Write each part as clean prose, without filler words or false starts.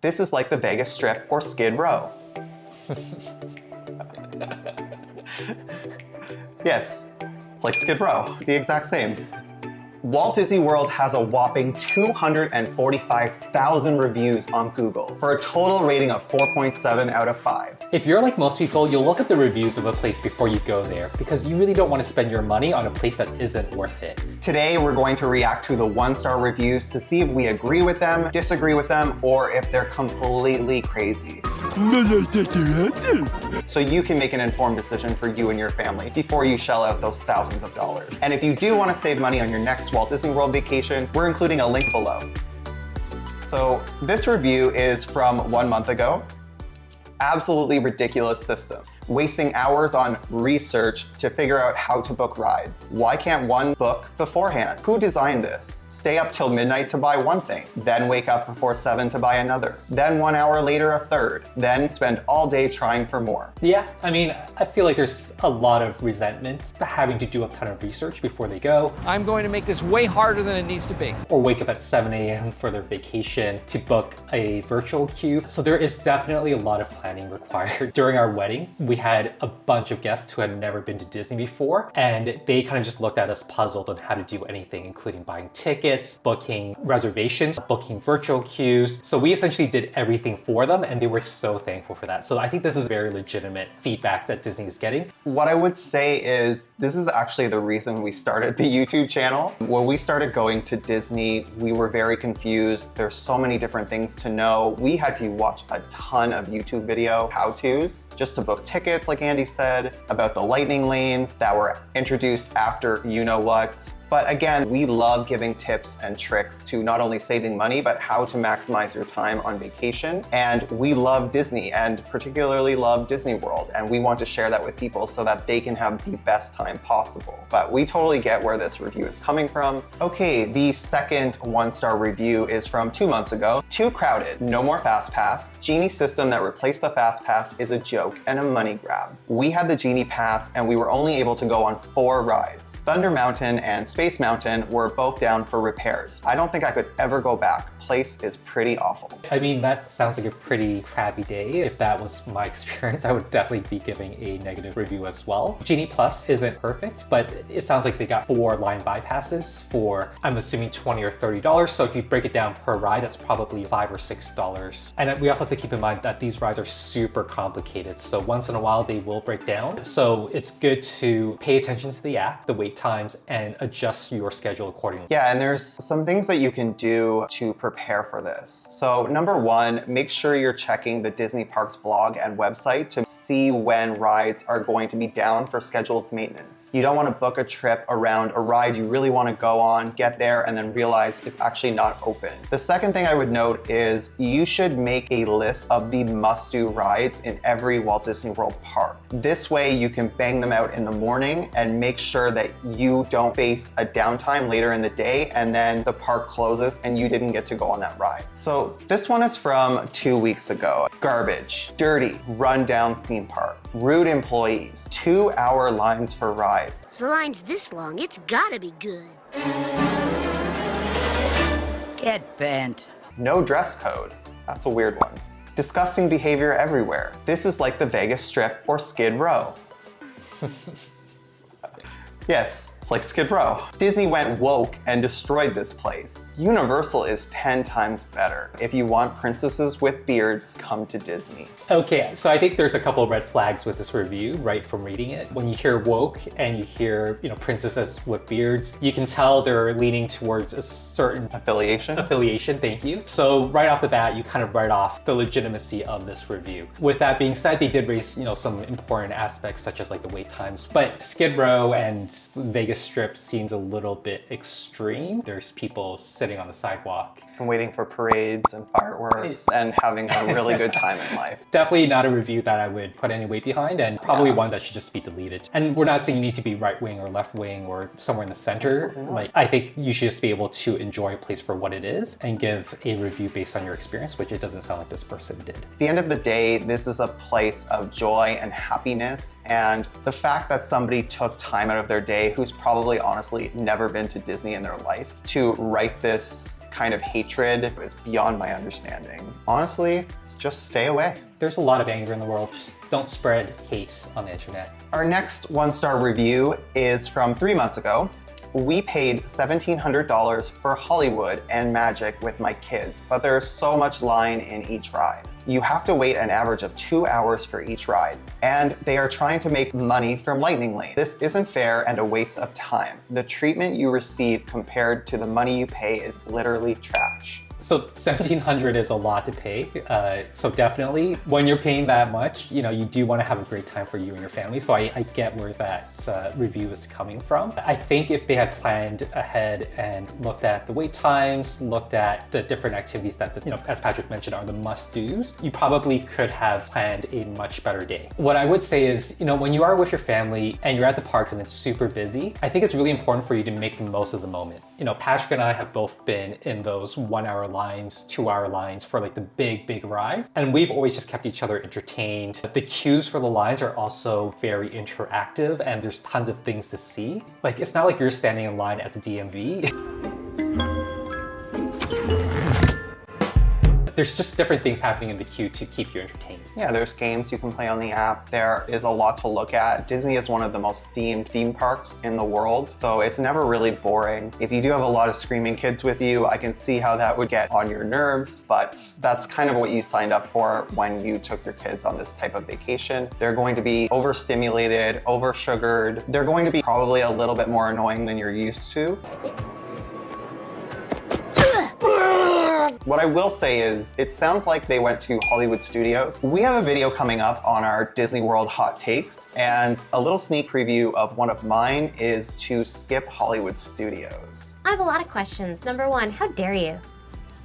This is like the Vegas Strip or Skid Row. Yes, it's like Skid Row, the exact same. Walt Disney World has a whopping 245,000 reviews on Google for a total rating of 4.7 out of 5. If you're like most people, you'll look at the reviews of a place before you go there because you really don't want to spend your money on a place that isn't worth it. Today, we're going to react to the 1-star reviews to see if we agree with them, disagree with them, or if they're completely crazy. So you can make an informed decision for you and your family before you shell out those thousands of dollars. And if you do want to save money on your next Walt Disney World vacation, we're including a link below. So this review is from 1 month ago. Absolutely ridiculous system. Wasting hours on research to figure out how to book rides. Why can't one book beforehand? Who designed this? Stay up till midnight to buy one thing, then wake up before 7 to buy another, then 1 hour later a third, then spend all day trying for more. Yeah, I mean, I feel like there's a lot of resentment having to do a ton of research before they go. I'm going to make this way harder than it needs to be. Or wake up at 7 a.m. for their vacation to book a virtual queue. So there is definitely a lot of planning required. During our wedding, we had a bunch of guests who had never been to Disney before, and they kind of just looked at us puzzled on how to do anything, including buying tickets, booking reservations, booking virtual queues. So we essentially did everything for them, and they were so thankful for that. So I think this is very legitimate feedback that Disney is getting. What I would say is this is actually the reason we started the YouTube channel. When we started going to Disney, we were very confused. There's so many different things to know. We had to watch a ton of YouTube video how-tos just to book tickets, like Andy said, about the lightning lanes that were introduced after you-know-what. But again, we love giving tips and tricks to not only saving money, but how to maximize your time on vacation. And we love Disney and particularly love Disney World. And we want to share that with people so that they can have the best time possible. But we totally get where this review is coming from. Okay, the second 1-star review is from 2 months ago. Too crowded, no more Fast Pass. Genie system that replaced the Fast Pass is a joke and a money grab. We had the Genie Pass and we were only able to go on 4 rides. Thunder Mountain and Space Mountain were both down for repairs. I don't think I could ever go back. Place is pretty awful. I mean, that sounds like a pretty crappy day. If that was my experience, I would definitely be giving a negative review as well. Genie Plus isn't perfect, but it sounds like they got 4 line bypasses for, I'm assuming, $20 or $30. So if you break it down per ride, that's probably $5 or $6. And we also have to keep in mind that these rides are super complicated. So once in a while, they will break down. So it's good to pay attention to the app, the wait times, and adjust your schedule accordingly. Yeah, and there's some things that you can do to prepare for this. So number 1, make sure you're checking the Disney Parks blog and website to see when rides are going to be down for scheduled maintenance. You don't want to book a trip around a ride you really want to go on, get there, and then realize it's actually not open. The second thing I would note is you should make a list of the must-do rides in every Walt Disney World park. This way you can bang them out in the morning and make sure that you don't face a downtime later in the day and then the park closes and you didn't get to go on that ride. So this one is from 2 weeks ago. Garbage, dirty, run-down theme park, rude employees, 2-hour lines for rides. The line's this long, it's gotta be good. Get bent. No dress code. That's a weird one. Disgusting behavior everywhere. This is like the Vegas Strip or Skid Row. Yes, it's like Skid Row. Disney went woke and destroyed this place. Universal is 10 times better. If you want princesses with beards, come to Disney. Okay, so I think there's a couple of red flags with this review right from reading it. When you hear woke and you hear, princesses with beards, you can tell they're leaning towards a certain Affiliation, thank you. So right off the bat, you kind of write off the legitimacy of this review. With that being said, they did raise, some important aspects such as like the wait times, but Skid Row and Vegas Strip seems a little bit extreme. There's people sitting on the sidewalk and waiting for parades and fireworks and having a really good time in life. Definitely not a review that I would put any weight behind, and probably one that should just be deleted. And we're not saying you need to be right wing or left wing or somewhere in the center. Like, I think you should just be able to enjoy a place for what it is and give a review based on your experience, which it doesn't sound like this person did. At the end of the day, this is a place of joy and happiness, and the fact that somebody took time out of their day who's probably honestly never been to Disney in their life to write this kind of hatred is beyond my understanding. Honestly, it's just stay away. There's a lot of anger in the world. Just don't spread hate on the internet. Our next one-star review is from 3 months ago. We paid $1,700 for Hollywood and Magic with my kids, but there's so much line in each ride. You have to wait an average of 2 hours for each ride, and they are trying to make money from Lightning Lane. This isn't fair and a waste of time. The treatment you receive compared to the money you pay is literally trash. So $1,700 is a lot to pay. So definitely when you're paying that much, you do want to have a great time for you and your family. So I get where that review is coming from. I think if they had planned ahead and looked at the wait times, looked at the different activities that, as Patrick mentioned, are the must-dos, you probably could have planned a much better day. What I would say is, when you are with your family and you're at the parks and it's super busy, I think it's really important for you to make the most of the moment. Patrick and I have both been in those 1 hour lines, 2 hour lines for like the big rides. And we've always just kept each other entertained. The queues for the lines are also very interactive and there's tons of things to see. Like, it's not like you're standing in line at the DMV. There's just different things happening in the queue to keep you entertained. Yeah, there's games you can play on the app. There is a lot to look at. Disney is one of the most themed theme parks in the world, so it's never really boring. If you do have a lot of screaming kids with you, I can see how that would get on your nerves, but that's kind of what you signed up for when you took your kids on this type of vacation. They're going to be overstimulated, oversugared. They're going to be probably a little bit more annoying than you're used to. What I will say is, it sounds like they went to Hollywood Studios. We have a video coming up on our Disney World hot takes, and a little sneak preview of one of mine is to skip Hollywood Studios. I have a lot of questions. Number one, how dare you?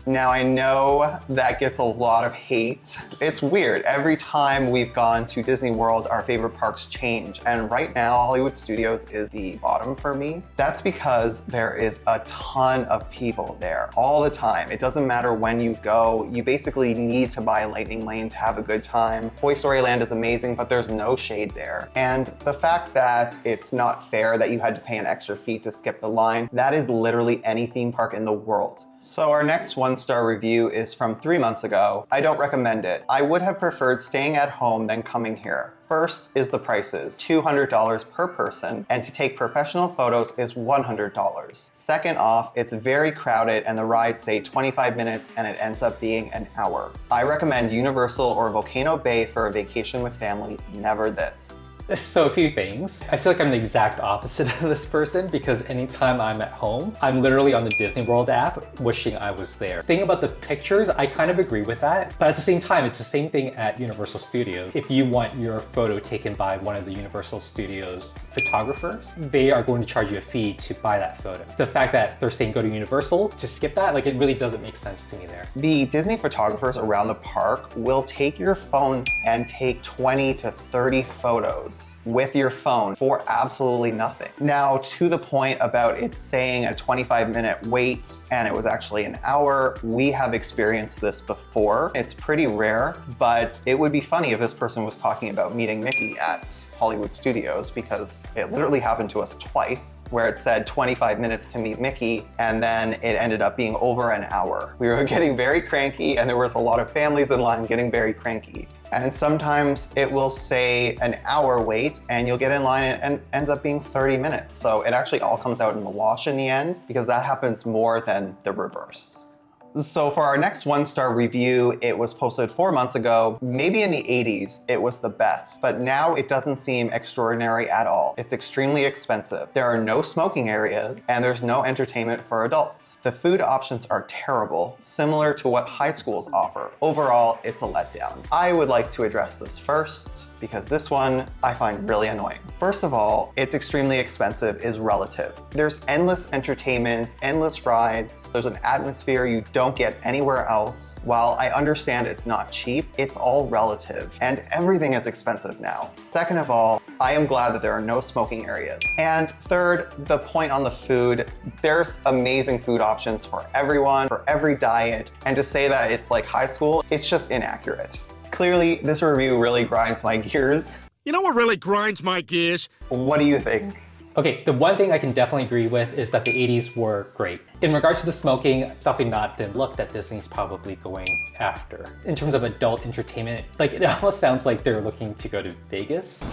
Now, I know that gets a lot of hate. It's weird. Every time we've gone to Disney World, our favorite parks change. And right now, Hollywood Studios is the bottom for me. That's because there is a ton of people there all the time. It doesn't matter when you go. You basically need to buy Lightning Lane to have a good time. Toy Story Land is amazing, but there's no shade there. And the fact that it's not fair that you had to pay an extra fee to skip the line, that is literally any theme park in the world. So our next one-star review is from 3 months ago. I don't recommend it. I would have preferred staying at home than coming here. First is the prices, $200 per person, and to take professional photos is $100. Second off, it's very crowded and the rides say 25 minutes and it ends up being an hour. I recommend Universal or Volcano Bay for a vacation with family, never this. So a few things. I feel like I'm the exact opposite of this person because anytime I'm at home, I'm literally on the Disney World app wishing I was there. Thing about the pictures, I kind of agree with that, but at the same time, it's the same thing at Universal Studios. If you want your photo taken by one of the Universal Studios photographers, they are going to charge you a fee to buy that photo. The fact that they're saying go to Universal to skip that, like, it really doesn't make sense to me there. The Disney photographers around the park will take your phone and take 20 to 30 photos with your phone for absolutely nothing. Now, to the point about it saying a 25-minute wait and it was actually an hour, we have experienced this before. It's pretty rare, but it would be funny if this person was talking about meeting Mickey at Hollywood Studios, because it literally happened to us twice where it said 25 minutes to meet Mickey and then it ended up being over an hour. We were getting very cranky and there was a lot of families in line getting very cranky. And sometimes it will say an hour wait and you'll get in line and it ends up being 30 minutes. So it actually all comes out in the wash in the end because that happens more than the reverse. So for our next one-star review, it was posted 4 months ago. Maybe in the 80s, it was the best, but now it doesn't seem extraordinary at all. It's extremely expensive. There are no smoking areas and there's no entertainment for adults. The food options are terrible, similar to what high schools offer. Overall, it's a letdown. I would like to address this first because this one I find really annoying. First of all, it's extremely expensive is relative. There's endless entertainment, endless rides. There's an atmosphere you don't get anywhere else. While I understand it's not cheap, it's all relative and everything is expensive now. Second of all, I am glad that there are no smoking areas. And third, the point on the food, there's amazing food options for everyone, for every diet. And to say that it's like high school, it's just inaccurate. Clearly, this review really grinds my gears. You know what really grinds my gears? What do you think? Okay, the one thing I can definitely agree with is that the 80s were great. In regards to the smoking, definitely not the look that Disney's probably going after. In terms of adult entertainment, like it almost sounds like they're looking to go to Vegas.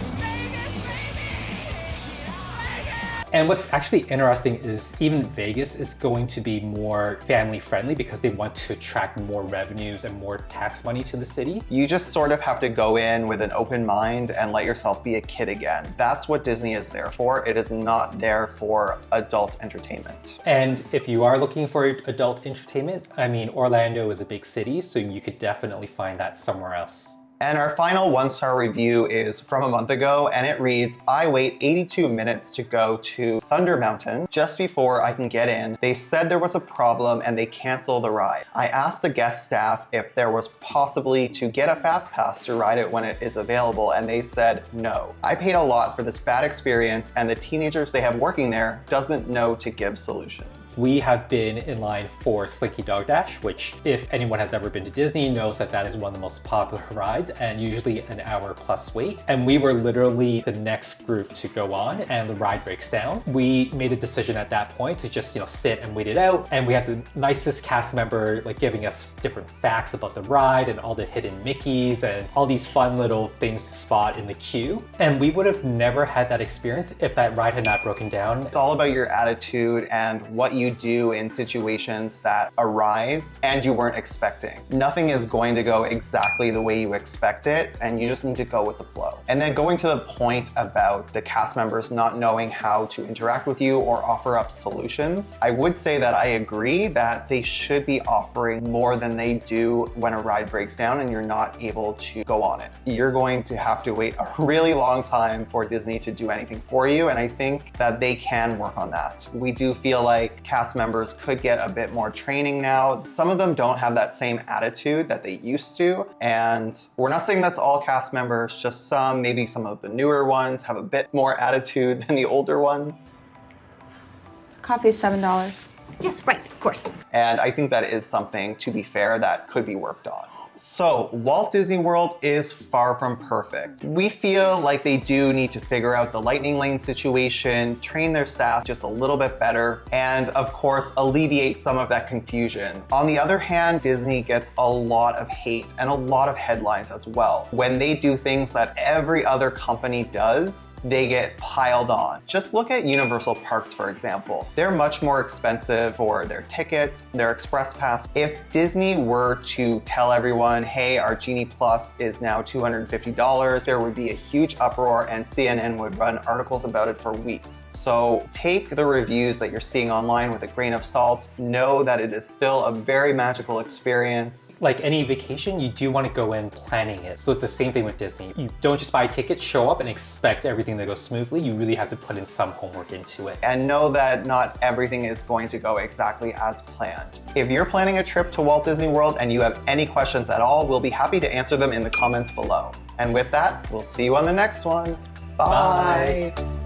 And what's actually interesting is even Vegas is going to be more family friendly because they want to attract more revenues and more tax money to the city. You just sort of have to go in with an open mind and let yourself be a kid again. That's what Disney is there for. It is not there for adult entertainment. And if you are looking for adult entertainment, I mean, Orlando is a big city, so you could definitely find that somewhere else. And our final 1-star review is from a month ago, and it reads, I wait 82 minutes to go to Thunder Mountain. Just before I can get in, they said there was a problem and they canceled the ride. I asked the guest staff if there was possibly to get a fast pass to ride it when it is available, and they said no. I paid a lot for this bad experience, and the teenagers they have working there doesn't know to give solutions. We have been in line for Slinky Dog Dash, which if anyone has ever been to Disney knows that that is one of the most popular rides and usually an hour plus wait. And we were literally the next group to go on and the ride breaks down. We made a decision at that point to just, sit and wait it out. And we had the nicest cast member giving us different facts about the ride and all the hidden Mickeys and all these fun little things to spot in the queue. And we would have never had that experience if that ride had not broken down. It's all about your attitude and what you do in situations that arise and you weren't expecting. Nothing is going to go exactly the way you expect it, and you just need to go with the flow. And then going to the point about the cast members not knowing how to interact with you or offer up solutions, I would say that I agree that they should be offering more than they do when a ride breaks down and you're not able to go on it. You're going to have to wait a really long time for Disney to do anything for you, and I think that they can work on that. We do feel like cast members could get a bit more training now. Some of them don't have that same attitude that they used to, and we're not saying that's all cast members, just some, maybe some of the newer ones have a bit more attitude than the older ones. Coffee is $7. Yes, right, of course. And I think that is something, to be fair, that could be worked on. So Walt Disney World is far from perfect. We feel like they do need to figure out the lightning lane situation, train their staff just a little bit better, and of course, alleviate some of that confusion. On the other hand, Disney gets a lot of hate and a lot of headlines as well. When they do things that every other company does, they get piled on. Just look at Universal Parks, for example. They're much more expensive for their tickets, their Express Pass. If Disney were to tell everyone, hey, our Genie Plus is now $250, there would be a huge uproar and CNN would run articles about it for weeks. So take the reviews that you're seeing online with a grain of salt. Know that it is still a very magical experience. Like any vacation, you do want to go in planning it. So it's the same thing with Disney. You don't just buy tickets, show up and expect everything to go smoothly. You really have to put in some homework into it. And know that not everything is going to go exactly as planned. If you're planning a trip to Walt Disney World and you have any questions at all, we'll be happy to answer them in the comments below. And with that, we'll see you on the next one. Bye. Bye.